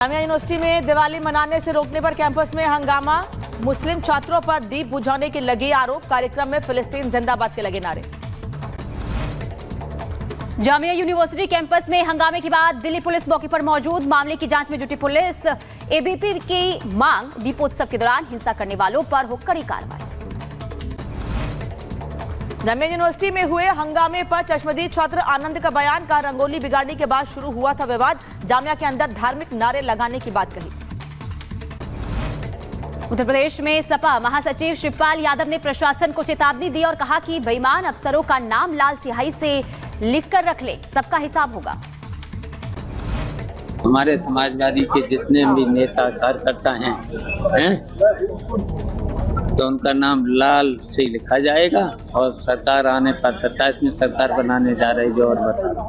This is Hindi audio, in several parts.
जामिया यूनिवर्सिटी में दिवाली मनाने से रोकने पर कैंपस में हंगामा। मुस्लिम छात्रों पर दीप बुझाने के लगे आरोप। कार्यक्रम में फिलिस्तीन जिंदाबाद के लगे नारे। जामिया यूनिवर्सिटी कैंपस में हंगामे के बाद दिल्ली पुलिस मौके पर मौजूद। मामले की जांच में जुटी पुलिस। एबीपी की मांग, दीपोत्सव के दौरान हिंसा करने वालों पर हो कड़ी कार्रवाई। जामिया यूनिवर्सिटी में हुए हंगामे पर चश्मदीद छात्र आनंद का बयान। का रंगोली बिगाड़ने के बाद शुरू हुआ था विवाद। जामिया के अंदर धार्मिक नारे लगाने की बात कही। उत्तर प्रदेश में सपा महासचिव शिवपाल यादव ने प्रशासन को चेतावनी दी और कहा कि बेईमान अफसरों का नाम लाल स्याही से लिखकर रख ले, सबका हिसाब होगा। हमारे समाजवादी के जितने भी नेता कार्यकर्ता हैं तो उनका नाम लाल से लिखा जाएगा और सरकार आने पर 27 में सरकार बनाने जा रही जो और बता।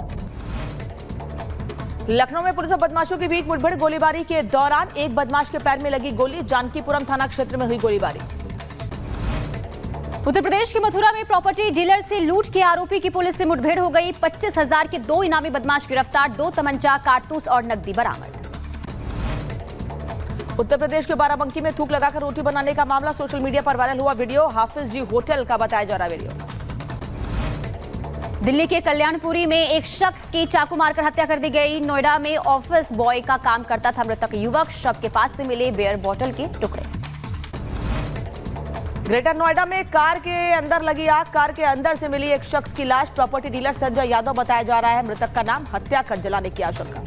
लखनऊ में पुलिस और बदमाशों के बीच मुठभेड़। गोलीबारी के दौरान एक बदमाश के पैर में लगी गोली। जानकीपुरम थाना क्षेत्र में हुई गोलीबारी। उत्तर प्रदेश के मथुरा में प्रॉपर्टी डीलर से लूट के आरोपी की पुलिस से मुठभेड़ हो गई। 25,000 के 2 इनामी बदमाश गिरफ्तार। 2 तमंचा, कारतूस और नकदी बरामद। उत्तर प्रदेश के बाराबंकी में थूक लगाकर रोटी बनाने का मामला। सोशल मीडिया पर वायरल हुआ वीडियो। हाफिज जी होटल का बताया जा रहा वीडियो। दिल्ली के कल्याणपुरी में एक शख्स की चाकू मारकर हत्या कर दी गई। नोएडा में ऑफिस बॉय का काम करता था मृतक युवक। शव के पास से मिले बियर बोतल के टुकड़े। ग्रेटर नोएडा में कार के अंदर लगी आग। कार के अंदर से मिली एक शख्स की लाश। प्रॉपर्टी डीलर संजय यादव बताया जा रहा है। मृतक का नाम हत्या कर जलाने की आशंका।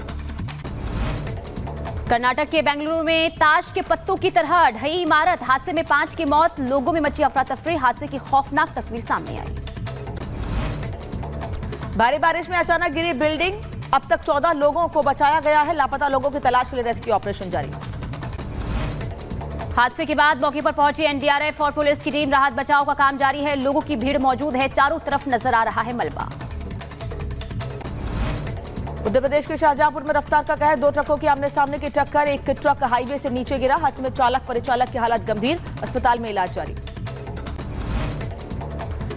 कर्नाटक के बेंगलुरु में ताश के पत्तों की तरह ढही इमारत। हादसे में 5 की मौत। लोगों में मची अफरा तफरी। हादसे की खौफनाक तस्वीर सामने आई। भारी बारिश में अचानक गिरी बिल्डिंग। अब तक 14 लोगों को बचाया गया है। लापता लोगों की तलाश के लिए रेस्क्यू ऑपरेशन जारी। हादसे के बाद मौके पर पहुंची एनडीआरएफ और पुलिस की टीम। राहत बचाव का काम जारी है। लोगों की भीड़ मौजूद है। चारों तरफ नजर आ रहा है मलबा। उत्तर प्रदेश के शाहजहांपुर में रफ्तार का कहर। 2 ट्रकों की आमने सामने की टक्कर। एक ट्रक हाईवे से नीचे गिरा। हादसे में चालक परिचालक की हालत गंभीर। अस्पताल में इलाज जारी।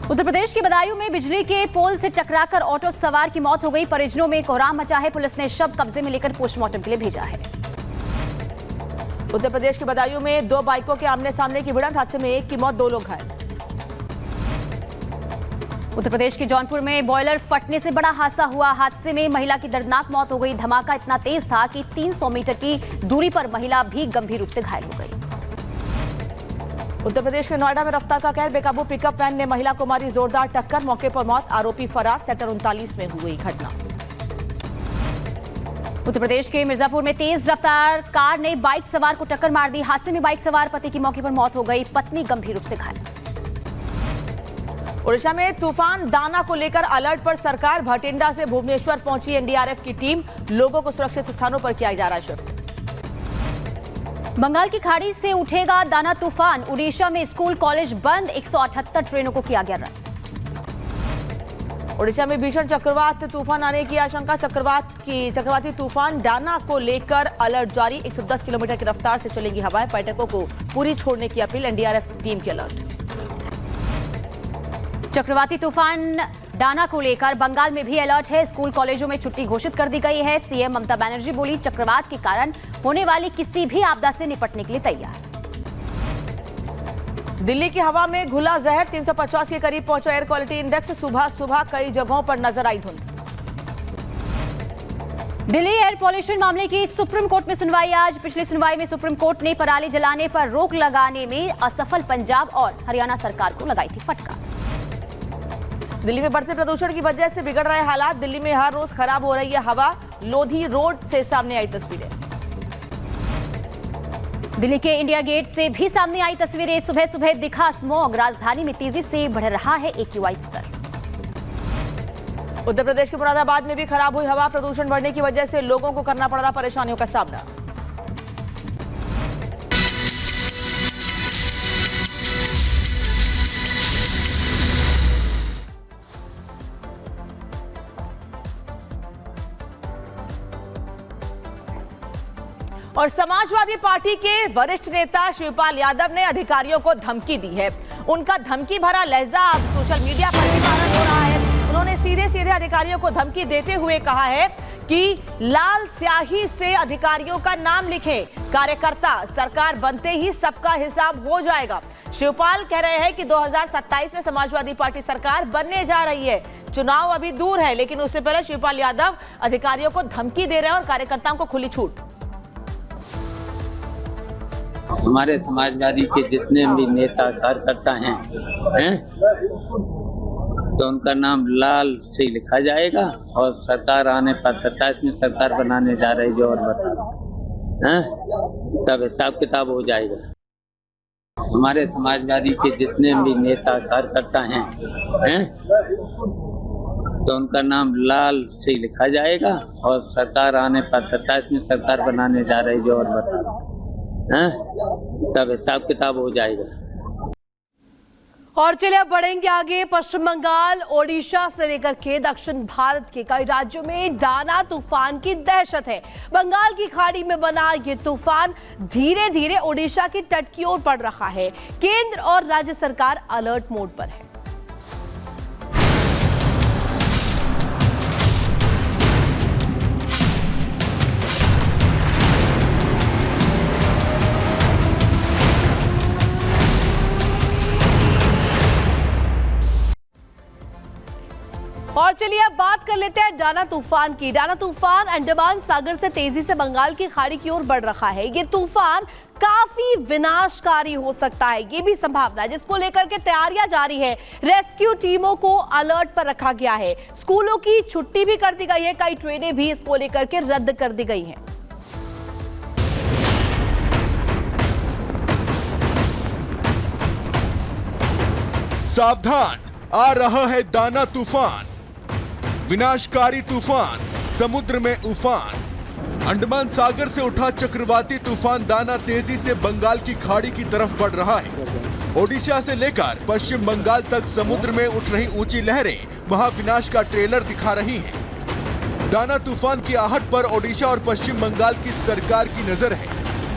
उत्तर प्रदेश के बदायूं में बिजली के पोल से टकराकर ऑटो सवार की मौत हो गई। परिजनों में कोहराम मचा है। पुलिस ने शव कब्जे में लेकर पोस्टमार्टम के लिए भेजा है। उत्तर प्रदेश के बदायूं में 2 बाइकों के आमने सामने की भिड़ंत। हादसे में एक की मौत, 2 लोग घायल। उत्तर प्रदेश के जौनपुर में बॉयलर फटने से बड़ा हादसा हुआ। हादसे में महिला की दर्दनाक मौत हो गई। धमाका इतना तेज था कि 300 मीटर की दूरी पर महिला भी गंभीर रूप से घायल हो गई। उत्तर प्रदेश के नोएडा में रफ्तार का कहर। बेकाबू पिकअप वैन ने महिला को मारी जोरदार टक्कर। मौके पर मौत, आरोपी फरार। सेक्टर 39 में हुई घटना। उत्तर प्रदेश के मिर्जापुर में तेज रफ्तार कार ने बाइक सवार को टक्कर मार दी। हादसे में बाइक सवार पति की मौके पर मौत हो गई। पत्नी गंभीर रूप से घायल। ओडिशा में तूफान दाना को लेकर अलर्ट पर सरकार। भटिंडा से भुवनेश्वर पहुंची एनडीआरएफ की टीम। लोगों को सुरक्षित स्थानों पर किया जा रहा है शिफ्ट। बंगाल की खाड़ी से उठेगा दाना तूफान। उड़ीसा में स्कूल कॉलेज बंद। 178 ट्रेनों को किया गया रद्द। ओडिशा में भीषण चक्रवात तूफान आने की आशंका। चक्रवाती तूफान डाना को लेकर अलर्ट जारी। 110 किलोमीटर की रफ्तार से चलेंगी हवाएं। पर्यटकों को पूरी छोड़ने की अपील। एनडीआरएफ टीम की अलर्ट। चक्रवाती तूफान डाना को लेकर बंगाल में भी अलर्ट है। स्कूल कॉलेजों में छुट्टी घोषित कर दी गई है। सीएम ममता बनर्जी बोली, चक्रवात के कारण होने वाली किसी भी आपदा से निपटने के लिए तैयार। दिल्ली की हवा में घुला जहर। 350 के करीब पहुंचा एयर क्वालिटी इंडेक्स। सुबह कई जगहों पर नजर आई धुंध। दिल्ली एयर पॉल्यूशन मामले की सुप्रीम कोर्ट में सुनवाई आज। पिछली सुनवाई में सुप्रीम कोर्ट ने पराली जलाने पर रोक लगाने में असफल पंजाब और हरियाणा सरकार को लगाई थी फटकार। दिल्ली में बढ़ते प्रदूषण की वजह से बिगड़ रहे हालात। दिल्ली में हर रोज खराब हो रही है हवा। लोधी रोड से सामने आई तस्वीरें। दिल्ली के इंडिया गेट से भी सामने आई तस्वीरें। सुबह सुबह दिखा स्मॉग। राजधानी में तेजी से बढ़ रहा है AQI स्तर। उत्तर प्रदेश के मुरादाबाद में भी खराब हुई हवा। प्रदूषण बढ़ने की वजह से लोगों को करना पड़ रहा परेशानियों का सामना। और समाजवादी पार्टी के वरिष्ठ नेता शिवपाल यादव ने अधिकारियों को धमकी दी है। उनका धमकी भरा लहजा अब सोशल मीडिया पर भी वायरल हो रहा है। उन्होंने सीधे अधिकारियों को धमकी देते हुए कहा है कि लाल स्याही से अधिकारियों का नाम लिखें, कार्यकर्ता सरकार बनते ही सबका हिसाब हो जाएगा। शिवपाल कह रहे हैं कि 2027 में समाजवादी पार्टी सरकार बनने जा रही है। चुनाव अभी दूर है, लेकिन उससे पहले शिवपाल यादव अधिकारियों को धमकी दे रहे हैं और कार्यकर्ताओं को खुली छूट। हमारे समाजवादी के जितने भी नेता कार्यकर्ता हैं तो उनका नाम लाल से लिखा जाएगा और सरकार आने पर 27 में सरकार बनाने जा रही जो और बता सब हिसाब किताब हो जाएगा। हमारे समाजवादी के जितने भी नेता कार्यकर्ता हैं तो उनका नाम लाल से लिखा जाएगा और सरकार आने पर 27 में सरकार बनाने जा रही जो और बता सब हिसाब किताब हो जाएगा। और चलिए अब बढ़ेंगे आगे। पश्चिम बंगाल, ओडिशा से लेकर के दक्षिण भारत के कई राज्यों में दाना तूफान की दहशत है। बंगाल की खाड़ी में बना ये तूफान धीरे धीरे ओडिशा की तट की ओर बढ़ रहा है। केंद्र और राज्य सरकार अलर्ट मोड पर है। और चलिए अब बात कर लेते हैं डाना तूफान की। डाना तूफान अंडमान सागर से तेजी से बंगाल की खाड़ी की ओर बढ़ रहा है। ये तूफान काफी विनाशकारी हो सकता है, ये भी संभावना है, जिसको लेकर के तैयारियां जारी है। रेस्क्यू टीमों को अलर्ट पर रखा गया है। स्कूलों की छुट्टी भी कर दी गई है, कई ट्रेनें भी इसको लेकर के रद्द कर दी गई हैं। सावधान, आ रहा है दाना तूफान, विनाशकारी तूफान, समुद्र में उफान। अंडमान सागर से उठा चक्रवाती तूफान दाना तेजी से बंगाल की खाड़ी की तरफ बढ़ रहा है। ओडिशा से लेकर पश्चिम बंगाल तक समुद्र में उठ रही ऊंची लहरें महाविनाश का ट्रेलर दिखा रही हैं। दाना तूफान की आहट पर ओडिशा और पश्चिम बंगाल की सरकार की नजर है।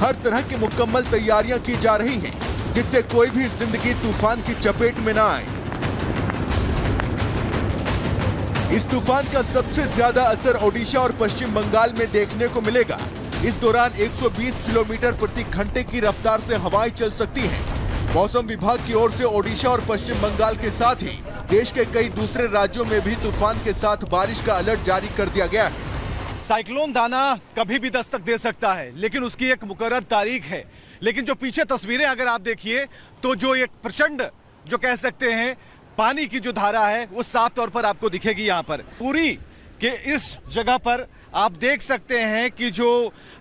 हर तरह की मुकम्मल तैयारियां की जा रही हैं, जिससे कोई भी जिंदगी तूफान की चपेट में न आए। इस तूफान का सबसे ज्यादा असर ओडिशा और पश्चिम बंगाल में देखने को मिलेगा। इस दौरान 120 किलोमीटर प्रति घंटे की रफ्तार से हवाएं चल सकती हैं। मौसम विभाग की ओर से ओडिशा और पश्चिम बंगाल के साथ ही देश के कई दूसरे राज्यों में भी तूफान के साथ बारिश का अलर्ट जारी कर दिया गया है। साइक्लोन दाना कभी भी दस्तक दे सकता है, लेकिन उसकी एक मुकर्रर तारीख है। लेकिन जो पीछे तस्वीरें अगर आप देखिए तो जो एक प्रचंड जो कह सकते हैं पानी की जो धारा है वो साफ तौर पर आपको दिखेगी। यहाँ पर पूरी के इस जगह पर आप देख सकते हैं कि जो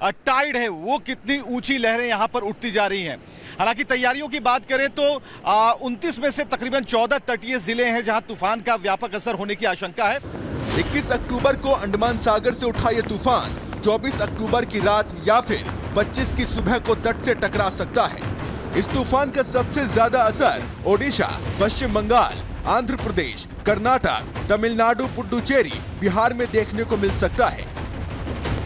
टाइड है वो कितनी ऊंची लहरें यहाँ पर उठती जा रही हैं। हालांकि तैयारियों की बात करें तो 29 में से तकरीबन 14 तटीय जिले हैं जहां तूफान का व्यापक असर होने की आशंका है। 21 अक्टूबर को अंडमान सागर से उठा ये तूफान 24 अक्टूबर की रात या फिर 25 की सुबह को तट से टकरा सकता है। इस तूफान का सबसे ज्यादा असर ओडिशा, पश्चिम बंगाल, आंध्र प्रदेश, कर्नाटक, तमिलनाडु, पुडुचेरी, बिहार में देखने को मिल सकता है।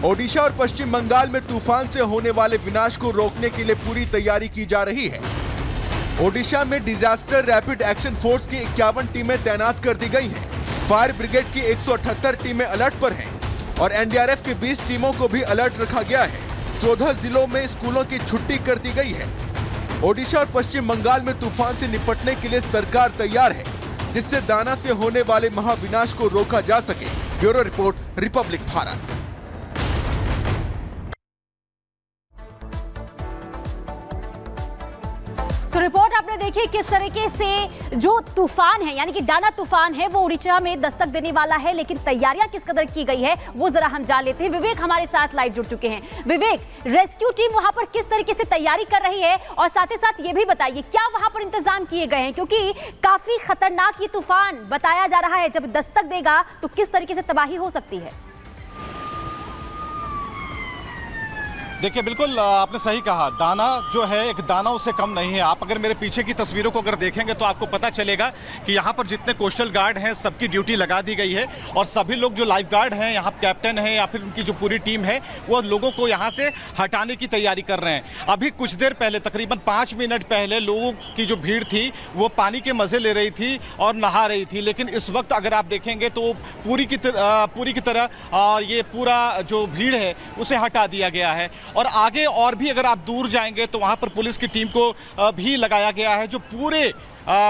ओडिशा और पश्चिम बंगाल में तूफान से होने वाले विनाश को रोकने के लिए पूरी तैयारी की जा रही है। ओडिशा में डिजास्टर रैपिड एक्शन फोर्स की 51 टीमें तैनात कर दी गई हैं। फायर ब्रिगेड की 178 टीमें अलर्ट पर हैं और एनडीआरएफ की 20 टीमों को भी अलर्ट रखा गया है। 14 जिलों में स्कूलों की छुट्टी कर दी गई है। ओडिशा और पश्चिम बंगाल में तूफान से निपटने के लिए सरकार तैयार है, जिससे दाना से होने वाले महाविनाश को रोका जा सके। Bureau report, Republic Bharat. तो रिपोर्ट आपने देखी किस तरीके से जो तूफान है यानी कि डाना तूफान है वो उड़ीसा में दस्तक देने वाला है, लेकिन तैयारियां किस कदर की गई है वो जरा हम जान लेते हैं। विवेक हमारे साथ लाइव जुड़ चुके हैं। विवेक, रेस्क्यू टीम वहां पर किस तरीके से तैयारी कर रही है और साथ ही साथ ये भी बताइए क्या वहां पर इंतजाम किए गए हैं, क्योंकि काफी खतरनाक ये तूफान बताया जा रहा है, जब दस्तक देगा तो किस तरीके से तबाही हो सकती है। देखिए बिल्कुल आपने सही कहा, दाना जो है एक दाना उससे कम नहीं है। आप अगर मेरे पीछे की तस्वीरों को अगर देखेंगे तो आपको पता चलेगा कि यहाँ पर जितने कोस्टल गार्ड हैं सबकी ड्यूटी लगा दी गई है और सभी लोग जो लाइफ गार्ड हैं, यहाँ कैप्टन है या फिर उनकी जो पूरी टीम है वो लोगों को यहाँ से हटाने की तैयारी कर रहे हैं। अभी कुछ देर पहले तकरीबन 5 मिनट पहले लोगों की जो भीड़ थी वो पानी के मजे ले रही थी और नहा रही थी, लेकिन इस वक्त अगर आप देखेंगे तो पूरी की तरह और ये पूरा जो भीड़ है उसे हटा दिया गया है। और आगे और भी अगर आप दूर जाएंगे तो वहां पर पुलिस की टीम को भी लगाया गया है जो पूरे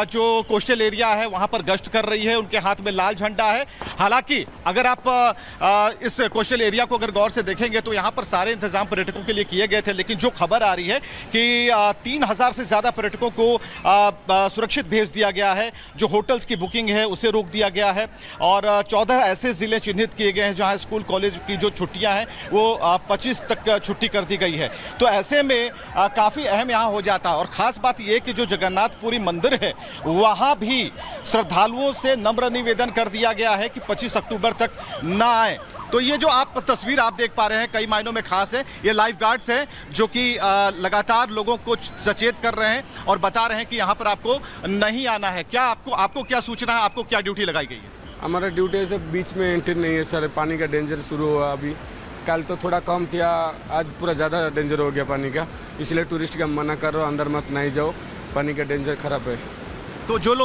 जो कोस्टल एरिया है वहां पर गश्त कर रही है। उनके हाथ में लाल झंडा है। हालांकि अगर आप इस कोस्टल एरिया को अगर गौर से देखेंगे तो यहां पर सारे इंतजाम पर्यटकों के लिए किए गए थे, लेकिन जो खबर आ रही है कि 3000 से ज़्यादा पर्यटकों को सुरक्षित भेज दिया गया है। जो होटल्स की बुकिंग है उसे रोक दिया गया है और 14 ऐसे ज़िले चिन्हित किए गए हैं जहाँ स्कूल कॉलेज की जो छुट्टियाँ हैं वो 25 तक छुट्टी कर दी गई है। तो ऐसे में काफ़ी अहम यहाँ हो जाता है। और ख़ास बात यह कि जो जगन्नाथपुरी मंदिर वहां भी श्रद्धालुओं से नम्र निवेदन कर दिया गया है कि 25 अक्टूबर तक ना आए। तो ये जो आप तस्वीर आप देख पा रहे हैं कई मायनों में खास है। ये लाइफ गार्ड्स हैं जो कि लगातार लोगों को सचेत कर रहे हैं और बता रहे हैं कि यहाँ पर आपको नहीं आना है। क्या आपको क्या सूचना है, आपको क्या ड्यूटी लगाई गई है? हमारा ड्यूटी तो बीच में एंट्री नहीं है सर। पानी का डेंजर शुरू हुआ अभी, कल तो थोड़ा कम था, आज पूरा ज़्यादा डेंजर हो गया पानी का, इसलिए टूरिस्ट का मना कर रहा हूँ अंदर मत नहीं जाओ, पानी का डेंजर खराब है। तो जो लोग